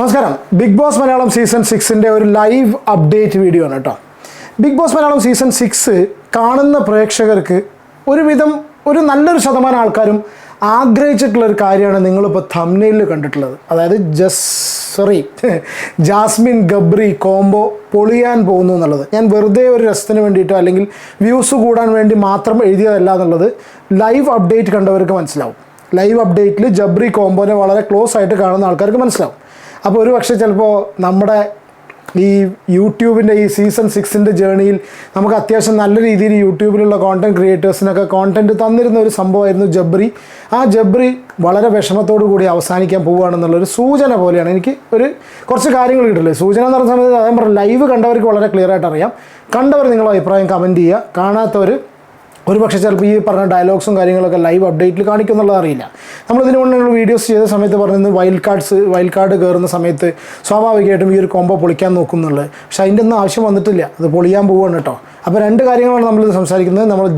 നമസ്കാരം. Big boss Malayalam season 6ൻ്റെ ഒരു live update video ആണ് കേട്ടോ. ബിഗ് ബോസ് മലയാളം സീസൺ 6 കാണുന്ന പ്രേക്ഷകർക്ക് ഒരു നല്ലൊരു ശതമാനം ആൾക്കാരും ആഗ്രഹിച്ചിട്ടുള്ളൊരു കാര്യമാണ് നിങ്ങളിപ്പോൾ തംബ്നെയിലിൽ കണ്ടിട്ടുള്ളത്. അതായത് ജാസ്മിൻ ഗബ്രി കോംബോ പൊളിയാൻ പോകുന്നു എന്നുള്ളത്. ഞാൻ വെറുതെ ഒരു രസത്തിന് വേണ്ടിയിട്ടോ അല്ലെങ്കിൽ വ്യൂസ് കൂടാൻ വേണ്ടി മാത്രം എഴുതിയതല്ല എന്നുള്ളത് ലൈവ് അപ്ഡേറ്റ് കണ്ടവർക്ക് മനസ്സിലാവും. ലൈവ് അപ്ഡേറ്റിൽ ജബ്രി കോംബോനെ വളരെ ക്ലോസ് ആയിട്ട് കാണുന്ന ആൾക്കാർക്ക് മനസ്സിലാവും. അപ്പോൾ ഒരു പക്ഷേ ചിലപ്പോൾ നമ്മുടെ ഈ യൂട്യൂബിൻ്റെ ഈ സീസൺ 6ൻ്റെ ജേണിയിൽ നമുക്ക് അത്യാവശ്യം നല്ല രീതിയിൽ യൂട്യൂബിലുള്ള കോണ്ടൻറ്റ് ക്രിയേറ്റേഴ്സിനൊക്കെ കോണ്ടൻറ്റ് തന്നിരുന്ന ഒരു സംഭവമായിരുന്നു ജബ്രി. ആ ജബ്രി വളരെ വിഷമത്തോടു കൂടി അവസാനിക്കാൻ പോവുകയാണെന്നുള്ളൊരു സൂചന പോലെയാണ് എനിക്ക് കുറച്ച് കാര്യങ്ങൾ കിട്ടില്ലേ. സൂചന എന്ന് പറയുന്ന സമയത്ത് അതേ പറഞ്ഞ ലൈവ് കണ്ടവർക്ക് വളരെ ക്ലിയർ ആയിട്ട് അറിയാം. കണ്ടവർ നിങ്ങളുടെ അഭിപ്രായം കമൻറ്റ് ചെയ്യുക. കാണാത്തവർ ഒരു പക്ഷേ ചിലപ്പോൾ ഈ പറഞ്ഞ ഡയലോഗ്സും കാര്യങ്ങളൊക്കെ ലൈവ് അപ്ഡേറ്റിൽ കാണിക്കുമെന്നുള്ളത് അറിയില്ല. നമ്മളിതിനു മുന്നേ വീഡിയോസ് ചെയ്ത സമയത്ത് പറഞ്ഞത് വൈൽഡ് കാർഡ് കയറുന്ന സമയത്ത് സ്വാഭാവികമായിട്ടും ഈ ഒരു കോംബോ പൊളിക്കാൻ നോക്കുന്നുള്ളത്. പക്ഷെ അതിൻ്റെ ഒന്നും ആവശ്യം വന്നിട്ടില്ല. അത് പൊളിയാൻ പോവുകയാണ് കേട്ടോ. അപ്പോൾ രണ്ട് കാര്യങ്ങളാണ് നമ്മളിത് സംസാരിക്കുന്നത്. നമ്മൾ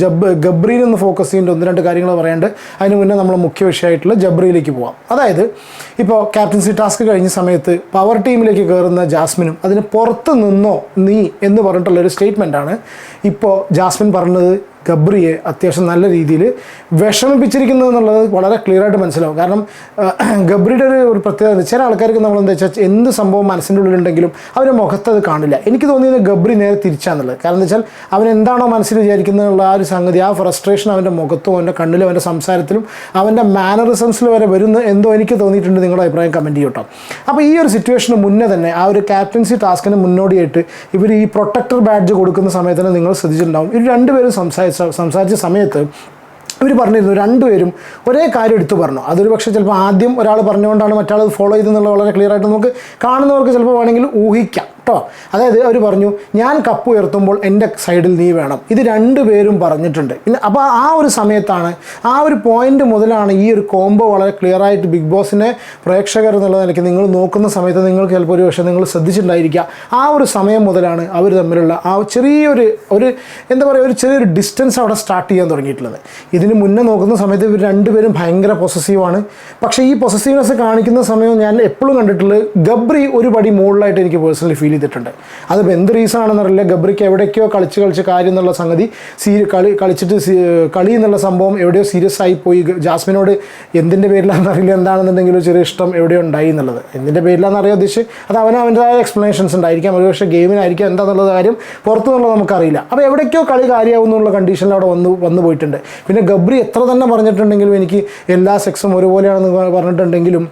ഗബ്രിയിൽ നിന്ന് ഫോക്കസ് ചെയ്യേണ്ട 1-2 കാര്യങ്ങൾ പറയാണ്ട് അതിന് മുന്നേ നമ്മൾ മുഖ്യ വിഷയമായിട്ടുള്ള ജബ്രിയിലേക്ക് പോകാം. അതായത് ഇപ്പോൾ ക്യാപ്റ്റൻസി ടാസ്ക് കഴിഞ്ഞ സമയത്ത് പവർ ടീമിലേക്ക് കയറുന്ന ജാസ്മിനും അതിന് പുറത്ത് നിന്നോ നീ എന്ന് പറഞ്ഞിട്ടുള്ളൊരു സ്റ്റേറ്റ്മെൻറ്റാണ് ഇപ്പോൾ ജാസ്മിൻ പറഞ്ഞത് ഗബ്രിയെ അത്യാവശ്യം നല്ല രീതിയിൽ വിഷമിപ്പിച്ചിരിക്കുന്നത് എന്നുള്ളത് വളരെ ക്ലിയർ ആയിട്ട് മനസ്സിലാവും. കാരണം ഗബ്രിയുടെ ഒരു പ്രത്യേകത, ചില ആൾക്കാർക്ക് നമ്മൾ എന്താ വെച്ചാൽ എന്ത് സംഭവം മനസ്സിൻ്റെ ഉള്ളിലുണ്ടെങ്കിലും അവരുടെ മുഖത്ത് അത് കാണില്ല. എനിക്ക് തോന്നിയത് ഗബ്രി നേരെ തിരിച്ചാന്നുള്ളത്. കാരണം എന്താ വെച്ചാൽ അവൻ എന്താണോ മനസ്സിൽ വിചാരിക്കുന്നതിനുള്ള ആ ഒരു സംഗതി, ആ ഫ്രസ്ട്രേഷൻ അവൻ്റെ മുഖത്തും അവൻ്റെ കണ്ണിലും അവൻ്റെ സംസാരത്തിലും അവൻ്റെ മാനറിസംസിൽ വരെ വരുന്ന എന്തോ എനിക്ക് തോന്നിയിട്ടുണ്ട്. നിങ്ങളുടെ അഭിപ്രായം കമൻറ്റ് ചെയ്യട്ടോ. അപ്പോൾ ഈ ഒരു സിറ്റുവേഷന് മുന്നേ തന്നെ ആ ഒരു ക്യാപ്റ്റൻസി ടാസ്കിന് മുന്നോടിയായിട്ട് ഇവർ ഈ പ്രൊട്ടക്ടർ ബാഡ്ജ് കൊടുക്കുന്ന സമയത്ത് തന്നെ നിങ്ങൾ ശ്രദ്ധിച്ചിട്ടുണ്ടാവും. ഇവർ രണ്ടുപേരും സംസാരിച്ച സമയത്ത് ഇവർ പറഞ്ഞിരുന്നു, രണ്ടുപേരും ഒരേ കാര്യം എടുത്തു പറഞ്ഞു. അതൊരു പക്ഷേ ചിലപ്പോൾ ആദ്യം ഒരാൾ പറഞ്ഞുകൊണ്ടാണ് മറ്റാൾ ഫോളോ ചെയ്തെന്നുള്ള വളരെ ക്ലിയർ ആയിട്ട് നമുക്ക് കാണുന്നവർക്ക് ചിലപ്പോൾ വേണമെങ്കിൽ ഊഹിക്കാം കേട്ടോ. അതായത് അവർ പറഞ്ഞു, ഞാൻ കപ്പ് ഉയർത്തുമ്പോൾ എൻ്റെ സൈഡിൽ നീ വേണം. ഇത് രണ്ടുപേരും പറഞ്ഞിട്ടുണ്ട്. പിന്നെ അപ്പോൾ ആ ഒരു സമയത്താണ്, ആ ഒരു പോയിന്റ് മുതലാണ് ഈ ഒരു കോംബോ വളരെ ക്ലിയർ ആയിട്ട് ബിഗ് ബോസിനെ പ്രേക്ഷകർ എന്നുള്ള നിലയ്ക്ക് നിങ്ങൾ നോക്കുന്ന സമയത്ത് നിങ്ങൾക്ക് ചിലപ്പോൾ ഒരു പക്ഷേ നിങ്ങൾ ശ്രദ്ധിച്ചിട്ടുണ്ടായിരിക്കുക. ആ ഒരു സമയം മുതലാണ് അവർ തമ്മിലുള്ള ആ ചെറിയൊരു എന്താ പറയുക, ഒരു ചെറിയൊരു ഡിസ്റ്റൻസ് അവിടെ സ്റ്റാർട്ട് ചെയ്യാൻ തുടങ്ങിയിട്ടുള്ളത്. ഇതിന് മുന്നേ നോക്കുന്ന സമയത്ത് ഇവർ രണ്ടുപേരും ഭയങ്കര പൊസസീവാണ്. പക്ഷേ ഈ പൊസസീവ്നെസ് കാണിക്കുന്ന സമയം ഞാൻ എപ്പോഴും കണ്ടിട്ടുള്ളത് ഗബ്രി ഒരു പടി മുകളിലായിട്ട് എനിക്ക് പേഴ്സണലി ഫീൽ ചെയ്തിട്ടുണ്ട്. അതിപ്പോൾ എന്ത് റീസൺ ആണെന്നറിയില്ല. ഗബ്രിക്ക് എവിടേക്കോ കളിച്ച് കാര്യം എന്നുള്ള സംഗതി കളി എന്നുള്ള സംഭവം എവിടെയോ സീരിയസ് ആയി പോയി. ജാസ്മിനോട് എന്തിൻ്റെ പേരിലാണെന്നറിയില്ല, എന്താണെന്നുണ്ടെങ്കിലും ചെറിയ ഇഷ്ടം എവിടെയോ ഉണ്ടായി എന്നുള്ളത്. എന്തിൻ്റെ പേരിലാണെന്നറിയാൻ ഉദ്ദേശിച്ച് അത് അവൻ്റെതായ എക്സ്പ്ലനേഷൻസ് ഉണ്ടായിരിക്കാം. ഒരു പക്ഷേ ഗെയിമിനായിരിക്കാം, എന്താണെന്നുള്ള കാര്യം പുറത്തുനിന്നുള്ളത് നമുക്കറിയില്ല. അപ്പോൾ എവിടേക്കോ കളി കാര്യമാവുന്നുള്ള കണ്ടീഷനിൽ അവിടെ വന്നു പോയിട്ടുണ്ട്. പിന്നെ ഗബ്രി എത്ര തന്നെ പറഞ്ഞിട്ടുണ്ടെങ്കിലും എനിക്ക് എല്ലാ സെക്സും ഒരുപോലെയാണെന്ന് പറഞ്ഞിട്ടുണ്ടെങ്കിലും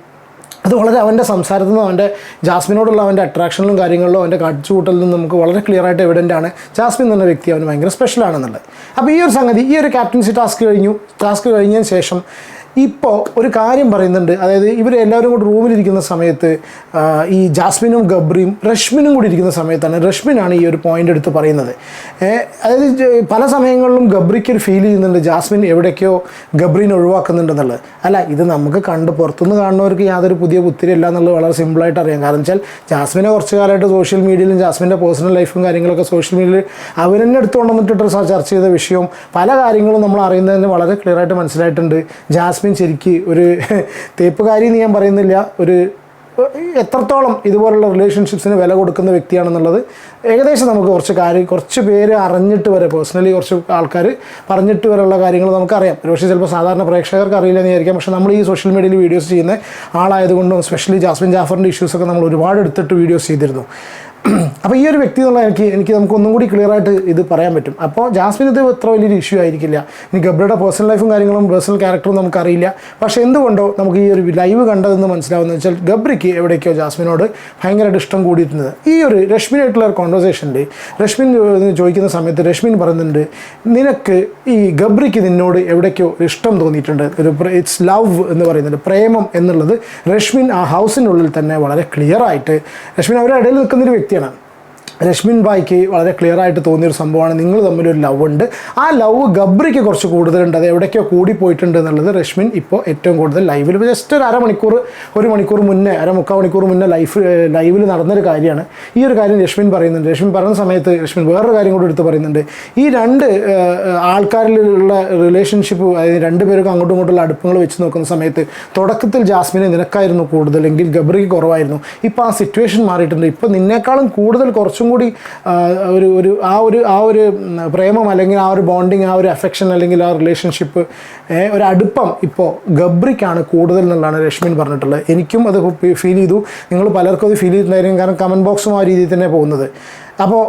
അത് വളരെ അവൻ്റെ സംസാരത്തിൽ നിന്നും അവൻ്റെ ജാസ്മിനോടുള്ള അവൻ്റെ അട്രാക്ഷനിലും കാര്യങ്ങളിലും അവൻ്റെ കാഴ്ചകൂട്ടലിൽ നിന്നും നമുക്ക് വളരെ ക്ലിയർ ആയിട്ട് എവിഡൻ്റ് ആണ് ജാസ്മിൻ എന്ന വ്യക്തി അവന് ഭയങ്കര സ്പെഷ്യലാണെന്നുള്ളത്. അപ്പോൾ ഈ ഒരു സംഗതി, ഈ ഒരു ക്യാപ്റ്റൻസി ടാസ്ക് കഴിഞ്ഞതിന് ശേഷം ഇപ്പോൾ ഒരു കാര്യം പറയുന്നുണ്ട്. അതായത് ഇവർ എല്ലാവരും കൂടി റൂമിലിരിക്കുന്ന സമയത്ത് ഈ ജാസ്മിനും ഗബ്രിയും റഷ്മിനും കൂടി ഇരിക്കുന്ന സമയത്താണ് റഷ്മിനാണ് ഈ ഒരു പോയിൻ്റ് എടുത്ത് പറയുന്നത്. അതായത് പല സമയങ്ങളിലും ഗബ്രിക്ക് ഒരു ഫീൽ ചെയ്യുന്നുണ്ട് ജാസ്മിൻ എവിടേക്കോ ഗബ്രീനെ ഒഴിവാക്കുന്നുണ്ടെന്നുള്ളത്. അല്ല, ഇത് നമുക്ക് പുറത്തുനിന്ന് കാണുന്നവർക്ക് യാതൊരു പുതിയ പുത്തിരിയല്ല എന്നുള്ളത് വളരെ സിമ്പിളായിട്ട് അറിയാം. കാരണം വെച്ചാൽ ജാസ്മിനെ കുറച്ച് കാലമായിട്ട് സോഷ്യൽ മീഡിയയിലും ജാസ്മിൻ്റെ പേഴ്സണൽ ലൈഫും കാര്യങ്ങളൊക്കെ സോഷ്യൽ മീഡിയയിൽ അവരെന്നെ എടുത്തുകൊണ്ടുവന്നിട്ട് ചർച്ച ചെയ്ത വിഷയവും പല കാര്യങ്ങളും നമ്മൾ അറിയുന്നതിന് വളരെ ക്ലിയർ ആയിട്ട് മനസ്സിലായിട്ടുണ്ട്. ജാസ്മിൻ ശരിക്ക് ഒരു തേപ്പുകാരി എന്ന് ഞാൻ പറയുന്നില്ല, എത്രത്തോളം ഇതുപോലുള്ള റിലേഷൻഷിപ്സിന് വില കൊടുക്കുന്ന വ്യക്തിയാണെന്നുള്ളത് ഏകദേശം നമുക്ക് കുറച്ച് പേര് അറിഞ്ഞിട്ട് വരെ, പേഴ്സണലി കുറച്ച് ആൾക്കാർ പറഞ്ഞിട്ട് വരെയുള്ള കാര്യങ്ങൾ നമുക്കറിയാം. പക്ഷേ ചിലപ്പോൾ സാധാരണ പ്രേക്ഷകർക്ക് അറിയില്ലെന്ന് വിചാരിക്കാം. പക്ഷേ നമ്മൾ ഈ സോഷ്യൽ മീഡിയയിൽ വീഡിയോസ് ചെയ്യുന്ന ആളായതുകൊണ്ടും സ്പെഷ്യലി ജാസ്മിൻ ജാഫറിൻ്റെ ഇഷ്യൂസൊക്കെ നമ്മൾ ഒരുപാട് എടുത്തിട്ട് വീഡിയോസ് ചെയ്തിരുന്നു. അപ്പോൾ ഈ ഒരു വ്യക്തി എന്നുള്ള എനിക്ക് നമുക്കൊന്നും കൂടി ക്ലിയർ ആയിട്ട് ഇത് പറയാൻ പറ്റും. അപ്പോൾ ജാസ്മിൻ ഇത് ഇത്ര വലിയൊരു ഇഷ്യൂ ആയിരിക്കില്ല. ഇനി ഗബ്രിയുടെ പേഴ്സണൽ ലൈഫും കാര്യങ്ങളും പേഴ്സണൽ ക്യാരക്ടറും നമുക്കറിയില്ല. പക്ഷേ എന്തുകൊണ്ടോ നമുക്ക് ഈ ഒരു ലൈവ് കണ്ടതെന്ന് മനസ്സിലാവുന്നത് വെച്ചാൽ ഗബ്രിക്ക് എവിടേക്കോ ജാസ്മിനോട് ഭയങ്കരമായിട്ട് ഇഷ്ടം കൂടിയിരുന്നത്. ഈ ഒരു രശ്മിനായിട്ടുള്ള ഒരു കോൺവെർസേഷനിൽ രശ്മിൻ ചോദിക്കുന്ന സമയത്ത് രശ്മിൻ പറയുന്നുണ്ട്, നിനക്ക് ഈ ഗബ്രിക്ക് നിന്നോട് എവിടേക്കോ ഇഷ്ടം തോന്നിയിട്ടുണ്ട്, ഇറ്റ്സ് ലവ് എന്ന് പറയുന്നുണ്ട്, പ്രേമം എന്നുള്ളത് രശ്മിൻ ആ ഹൗസിനുള്ളിൽ തന്നെ വളരെ ക്ലിയർ ആയിട്ട്, രശ്മിൻ അവരുടെ ഇടയിൽ നിൽക്കുന്നൊരു വ്യക്തിയാണ്. രശ്മിൻ ഭായ്ക്ക് വളരെ ക്ലിയർ ആയിട്ട് തോന്നിയൊരു സംഭവമാണ്, നിങ്ങൾ തമ്മിലൊരു ലവ് ഉണ്ട്, ആ ലവ് ഗബ്രിക്ക് കുറച്ച് കൂടുതലുണ്ട്, അത് എവിടേക്കോ കൂടിപ്പോയിട്ടുണ്ട് എന്നുള്ളത് രശ്മിൻ ഇപ്പോൾ ഏറ്റവും കൂടുതൽ ലൈവിൽ ജസ്റ്റ് ഒരു മണിക്കൂർ മുന്നേ മുക്കാൽ മണിക്കൂർ മുന്നേ ലൈവിൽ നടന്നൊരു കാര്യമാണ്. ഈ ഒരു കാര്യം രശ്മിൻ പറയുന്നുണ്ട്. രശ്മിൻ പറയുന്ന സമയത്ത് രശ്മിൻ വേറൊരു കാര്യം കൂടി എടുത്ത് പറയുന്നുണ്ട്. ഈ രണ്ട് ആൾക്കാരിലുള്ള റിലേഷൻഷിപ്പ്, അതായത് രണ്ടുപേർക്കും അങ്ങോട്ടും ഇങ്ങോട്ടുള്ള അടുപ്പങ്ങൾ വെച്ച് നോക്കുന്ന സമയത്ത് തുടക്കത്തിൽ ജാസ്മിനെ നിനക്കായിരുന്നു കൂടുതലെങ്കിൽ ഗബ്രിക്ക് കുറവായിരുന്നു. ഇപ്പോൾ ആ സിറ്റുവേഷൻ മാറിയിട്ടുണ്ട്. ഇപ്പോൾ നിന്നേക്കാളും കൂടുതൽ കുറച്ചും കൂടി ആ ഒരു പ്രേമം അല്ലെങ്കിൽ ആ ഒരു ബോണ്ടിങ്, ആ ഒരു അഫെക്ഷൻ അല്ലെങ്കിൽ ആ റിലേഷൻഷിപ്പ്, ഒരു അടുപ്പം ഇപ്പോൾ ഗബ്രിക്കാണ് കൂടുതൽ എന്നുള്ളതാണ് രശ്മിൻ പറഞ്ഞിട്ടുള്ളത്. എനിക്കും അത് ഫീൽ ചെയ്തു, നിങ്ങൾ പലർക്കും അത് ഫീൽ ചെയ്തിട്ടുണ്ടായിരിക്കും. കാരണം കമൻറ്റ് ബോക്സും ആ രീതിയിൽ തന്നെ പോകുന്നത്. അപ്പോൾ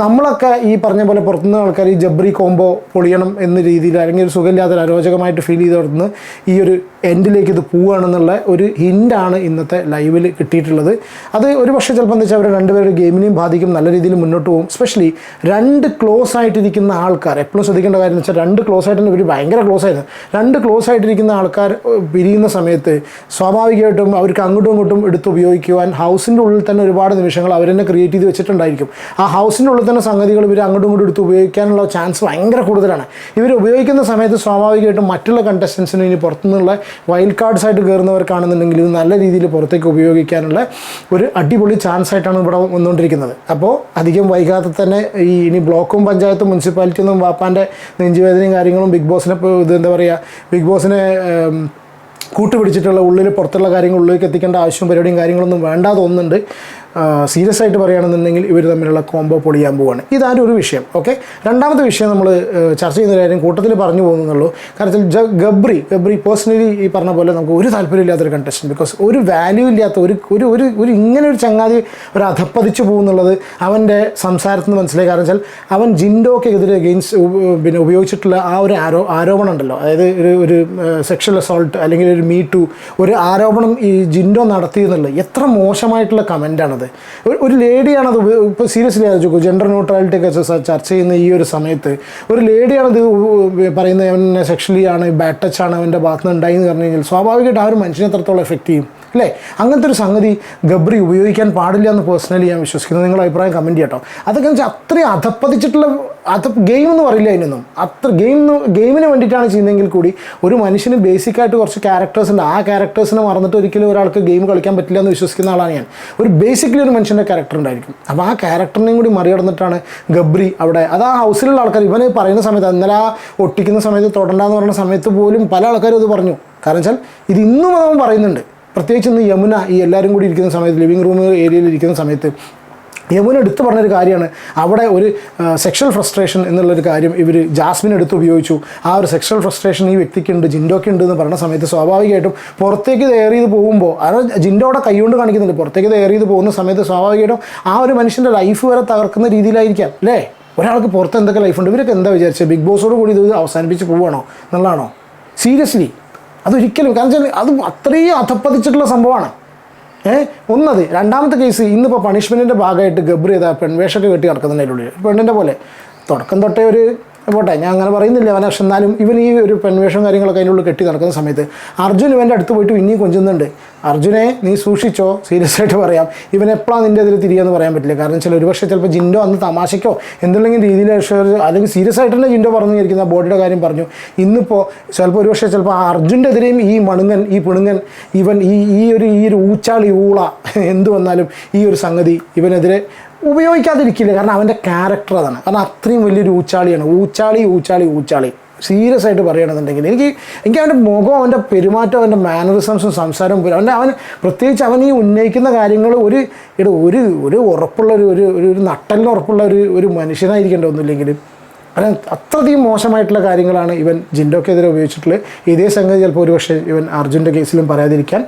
നമ്മളൊക്കെ ഈ പറഞ്ഞ പോലെ പുറത്തുനിന്ന് ആൾക്കാർ ഈ ജബ്രി കോംബോ പൊളിയണം എന്ന രീതിയിൽ അല്ലെങ്കിൽ ഒരു സുഖമില്ലാത്തൊരു അരോചകമായിട്ട് ഫീൽ ചെയ്തോടുന്ന് ഈ ഒരു എൻഡിലേക്ക് ഇത് പോവുകയാണെന്നുള്ള ഒരു ഹിൻ്റാണ് ഇന്നത്തെ ലൈവിൽ കിട്ടിയിട്ടുള്ളത്. അത് ഒരു പക്ഷേ ചിലപ്പോൾ എന്താ വെച്ചാൽ അവർ രണ്ടുപേരുടെ ഗെയിമിനെയും ബാധിക്കും, നല്ല രീതിയിൽ മുന്നോട്ട് പോകും. സ്പെഷ്യലി രണ്ട് ക്ലോസ് ആയിട്ടിരിക്കുന്ന ആൾക്കാർ എപ്പോഴും ശ്രദ്ധിക്കേണ്ട കാര്യം എന്ന് വെച്ചാൽ രണ്ട് ക്ലോസ് ആയിട്ട് ഇവർ ഭയങ്കര ക്ലോസ് ആയിരുന്നു. രണ്ട് ക്ലോസ് ആയിട്ടിരിക്കുന്ന ആൾക്കാർ പിരിയുന്ന സമയത്ത് സ്വാഭാവികമായിട്ടും അവർക്ക് അങ്ങോട്ടും ഇങ്ങോട്ടും എടുത്ത് ഉപയോഗിക്കുവാൻ ഹൗസിൻ്റെ ഉള്ളിൽ തന്നെ ഒരുപാട് നിമിഷങ്ങൾ അവർ തന്നെ ക്രിയേറ്റ് ചെയ്ത് വെച്ചിട്ടുണ്ടായിരിക്കും. ആ ഹൗസിൻ്റെ ഉള്ളിൽ തന്നെ സംഗതികൾ ഇവർ അങ്ങോട്ടും ഇങ്ങോട്ടും എടുത്ത് ഉപയോഗിക്കാനുള്ള ചാൻസ് ഭയങ്കര കൂടുതലാണ്. ഇവർ ഉപയോഗിക്കുന്ന സമയത്ത് സ്വാഭാവികമായിട്ടും മറ്റുള്ള കണ്ടസ്റ്റൻസിന് ഇനി പുറത്തുനിന്നുള്ള വൈൽഡ് കാർഡ്സ് ആയിട്ട് കയറുന്നവർക്കാണെന്നുണ്ടെങ്കിൽ ഇത് നല്ല രീതിയിൽ പുറത്തേക്ക് ഉപയോഗിക്കാനുള്ള ഒരു അടിപൊളി ചാൻസ് ആയിട്ടാണ് ഇവിടെ വന്നുകൊണ്ടിരിക്കുന്നത്. അപ്പോൾ അധികം വൈകാതെ തന്നെ ഇനി ബ്ലോക്കും പഞ്ചായത്തും മുനിസിപ്പാലിറ്റിയും ഒന്നും വാപ്പാൻ്റെ നെഞ്ചുവേദനയും കാര്യങ്ങളും ബിഗ് ബോസിനെ എന്താ പറയുക, ബിഗ് ബോസിനെ കൂട്ടുപിടിച്ചിട്ടുള്ള ഉള്ളിൽ പുറത്തുള്ള കാര്യങ്ങൾ ഉള്ളിലേക്ക് എത്തിക്കേണ്ട ആവശ്യവും പരിപാടിയും കാര്യങ്ങളൊന്നും വേണ്ട തോന്നുന്നുണ്ട്. സീരിയസ് ആയിട്ട് പറയുകയാണെന്നുണ്ടെങ്കിൽ ഇവർ തമ്മിലുള്ള കോംബോ പൊളിയാൻ പോവുകയാണ്. ഇതാണ് ഒരു വിഷയം. ഓക്കെ, രണ്ടാമത്തെ വിഷയം നമ്മൾ ചർച്ച ചെയ്യുന്ന കാര്യം കൂട്ടത്തിൽ പറഞ്ഞു പോകുന്നുള്ളൂ. കാരണം ഗബ്രി പേഴ്സണലി ഈ പറഞ്ഞ പോലെ നമുക്ക് ഒരു താല്പര്യമില്ലാത്തൊരു കണ്ടസ്റ്റൻറ്റ്. ബിക്കോസ് ഒരു വാല്യൂ ഇല്ലാത്ത ഒരു ഇങ്ങനെ ഒരു ചങ്ങാതി ഒരു അധപ്പതിച്ചു പോകുന്നുള്ളത് അവൻ്റെ സംസാരത്തിൽ നിന്ന് മനസ്സിലായി. കാരണം വെച്ചാൽ അവൻ ജിൻഡോക്കെതിരെ പിന്നെ ഉപയോഗിച്ചിട്ടുള്ള ആ ഒരു ആരോപണം ഉണ്ടല്ലോ, അതായത് ഒരു സെക്ഷൽ അസോൾട്ട് അല്ലെങ്കിൽ ഒരു മീ ടു ഒരു ആരോപണം ഈ ജിൻഡോ നടത്തിയെന്നുള്ളത് എത്ര മോശമായിട്ടുള്ള കമൻറ്റാണത്. ഒരു ലേഡിയാണത്. ഇപ്പോൾ സീരിയസ്ലി ആലോചിക്കൂ, ജെൻഡർ ന്യൂട്രാലിറ്റി ഒക്കെ ചർച്ച ചെയ്യുന്ന ഈ ഒരു സമയത്ത് ഒരു ലേഡിയാണത് പറയുന്നത് അവനെ സെക്ഷലി ആണ്, ബാഡ് ടച്ച് ആണ് അവൻ്റെ ഭാഗത്ത് നിന്ന് ഉണ്ടായി എന്ന് പറഞ്ഞു കഴിഞ്ഞാൽ സ്വാഭാവികമായിട്ട് ആ ഒരു മനുഷ്യനെ എത്രത്തോളം എഫക്റ്റ് ചെയ്യും അല്ലേ? അങ്ങനത്തെ ഒരു സംഗതി ഗബ്രി ഉപയോഗിക്കാൻ പാടില്ല എന്ന് പേഴ്സണലി ഞാൻ വിശ്വസിക്കുന്നു. നിങ്ങളുടെ അഭിപ്രായം കമൻറ്റ് ചെയ്യട്ടോ. അതൊക്കെ വെച്ചാൽ അത്രയും അധപ്പതിച്ചിട്ടുള്ള ഗെയിം എന്ന് പറയില്ല, അതിനൊന്നും അത്ര ഗെയിമിന് വേണ്ടിയിട്ടാണ് ചെയ്യുന്നതെങ്കിൽ കൂടി ഒരു മനുഷ്യന് ബേസിക്കായിട്ട് കുറച്ച് ക്യാരക്ടേഴ്സ് ഉണ്ട്. ആ ക്യാരക്ടേഴ്സിനെ മറന്നിട്ട് ഒരിക്കലും ഒരാൾക്ക് ഗെയിം കളിക്കാൻ പറ്റില്ല എന്ന് വിശ്വസിക്കുന്ന ആളാണ് ഞാൻ. ഒരു ബേസിക്കലി ഒരു മനുഷ്യൻ്റെ ക്യാരക്ടർ ഉണ്ടായിരിക്കും. അപ്പോൾ ആ ക്യാരക്ടറിനെയും കൂടി മറികടന്നിട്ടാണ് ഗബ്രി അവിടെ. അത് ആ ഹൗസിലുള്ള ആൾക്കാർ ഇവന് പറയുന്ന സമയത്ത്, ഇന്നലെ ആ ഒട്ടിക്കുന്ന സമയത്ത് തൊടണ്ടെന്ന് പറയുന്ന സമയത്ത് പോലും പല ആൾക്കാരും അത് പറഞ്ഞു. കാരണം വെച്ചാൽ ഇത് ഇന്നും അവൻ പറയുന്നുണ്ട്. പ്രത്യേകിച്ച് ഇന്ന് യമുന ഈ എല്ലാവരും കൂടി ഇരിക്കുന്ന സമയത്ത്, ലിവിങ് റൂം ഏരിയയിൽ ഇരിക്കുന്ന സമയത്ത് യമുന എടുത്ത് പറഞ്ഞൊരു കാര്യമാണ്, അവിടെ ഒരു സെക്ഷൽ ഫ്രസ്ട്രേഷൻ എന്നുള്ളൊരു കാര്യം ഇവർ ജാസ്മിൻ എടുത്ത് ഉപയോഗിച്ചു. ആ ഒരു സെക്ഷൽ ഫ്രസ്ട്രേഷൻ ഈ വ്യക്തിക്കുണ്ട്, ജിൻഡോക്ക് ഉണ്ട് എന്ന് പറഞ്ഞ സമയത്ത് സ്വാഭാവികമായിട്ടും പുറത്തേക്ക് എയർ ചെയ്ത് പോകുമ്പോൾ, അത് ജിൻഡോടെ കൈകൊണ്ട് കാണിക്കുന്നുണ്ട്, പുറത്തേക്ക് എയർ ചെയ്ത് പോകുന്ന സമയത്ത് സ്വാഭാവികമായിട്ടും ആ ഒരു മനുഷ്യൻ്റെ ലൈഫ് വരെ തകർക്കുന്ന രീതിയിലായിരിക്കാം അല്ലേ? ഒരാൾക്ക് പുറത്ത് എന്തൊക്കെ ലൈഫുണ്ട്, ഇവരൊക്കെ എന്താ വിചാരിച്ചത്? ബിഗ് ബോസോട് കൂടി ഇത് അവസാനിപ്പിച്ച് പോവുകയാണോ എന്നുള്ളതാണോ? സീരിയസ്ലി അതൊരിക്കലും. കാരണം വെച്ചാൽ അത് അത്രയും അധപ്പതിച്ചിട്ടുള്ള സംഭവമാണ്. ഒന്നത്. രണ്ടാമത്തെ കേസ്, ഇന്നിപ്പോൾ പണിഷ്മെൻറ്റിൻ്റെ ഭാഗമായിട്ട് ഗബ്രി ഏതാ പെൺവേഷമൊക്കെ കെട്ടി നടക്കുന്നതിനുള്ളിൽ പെണ്ണിൻ്റെ പോലെ തുടക്കം തൊട്ടേ ഒരു പോട്ടെ, ഞാൻ അങ്ങനെ പറയുന്നില്ല അവനെ, പക്ഷെ എന്നാലും ഇവൻ ഈ ഒരു പെൺവേഷം കാര്യങ്ങളൊക്കെ അതിനുള്ളിൽ കെട്ടി നടക്കുന്ന സമയത്ത് അർജുൻ ഇവൻ്റെ അടുത്ത് പോയിട്ട് ഇനിയും കൊഞ്ചുന്നുണ്ട്. അർജുനെ നീ സൂക്ഷിച്ചോ, സീരിയസ് ആയിട്ട് പറയാം, ഇവൻ എപ്പോഴാണ് നിൻ്റെ എതിരെ തിരിയാന്ന് പറയാൻ പറ്റില്ല. കാരണം വെച്ചാൽ ഒരു പക്ഷേ ചിലപ്പോൾ ജിൻഡോ അന്ന് തമാശയ്ക്കോ എന്തെങ്കിലും രീതിയിൽ അല്ലെങ്കിൽ സീരിയസ് ആയിട്ട് തന്നെ ജിൻഡോ പറഞ്ഞു ഇരിക്കുന്ന ബോഡിയുടെ കാര്യം പറഞ്ഞു. ഇന്നിപ്പോൾ ചിലപ്പോൾ ഒരു പക്ഷേ ചിലപ്പോൾ അർജുൻ്റെ എതിരെയും ഈ മണുങ്ങൻ, ഈ പിണുങ്ങൻ, ഇവൻ ഈ ഒരു ഊച്ചാളി ഊള എന്ത് വന്നാലും ഈ ഒരു സംഗതി ഇവനെതിരെ ഉപയോഗിക്കാതിരിക്കില്ല. കാരണം അവൻ്റെ ക്യാരക്ടർ അതാണ്. കാരണം അത്രയും വലിയൊരു ഊച്ചാളിയാണ്. ഊച്ചാളി സീരിയസ് ആയിട്ട് പറയുകയാണെന്നുണ്ടെങ്കിൽ എനിക്ക് അവൻ്റെ മുഖം, അവൻ്റെ പെരുമാറ്റം, അവൻ്റെ മാനറിസംസും സംസാരവും അവൻ പ്രത്യേകിച്ച് അവൻ ഈ ഉന്നയിക്കുന്ന കാര്യങ്ങൾ ഒരു ഉറപ്പുള്ള ഒരു നട്ടലിന് ഉറപ്പുള്ള ഒരു മനുഷ്യനായിരിക്കേണ്ട ഒന്നുമില്ലെങ്കിൽ കാരണം അത്രയധികം മോശമായിട്ടുള്ള കാര്യങ്ങളാണ് ഇവൻ ജിൻഡോക്കെതിരെ ഉപയോഗിച്ചിട്ടുള്ളത്. ഇതേ സംഗതി ചിലപ്പോൾ ഒരു പക്ഷേ ഇവൻ അർജുൻ്റെ കേസിലും പറയാതിരിക്കാൻ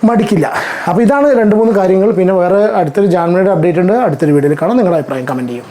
മടിക്കില്ല. അപ്പോൾ ഇതാണ് 2-3 കാര്യങ്ങൾ. പിന്നെ വേറെ അടുത്തൊരു ജാൻമണിയുടെ അപ്ഡേറ്റ് ഉണ്ട്. അടുത്തൊരു വീഡിയോയിൽ കാണാം. നിങ്ങളുടെ അഭിപ്രായം കമൻറ്റ് ചെയ്യും.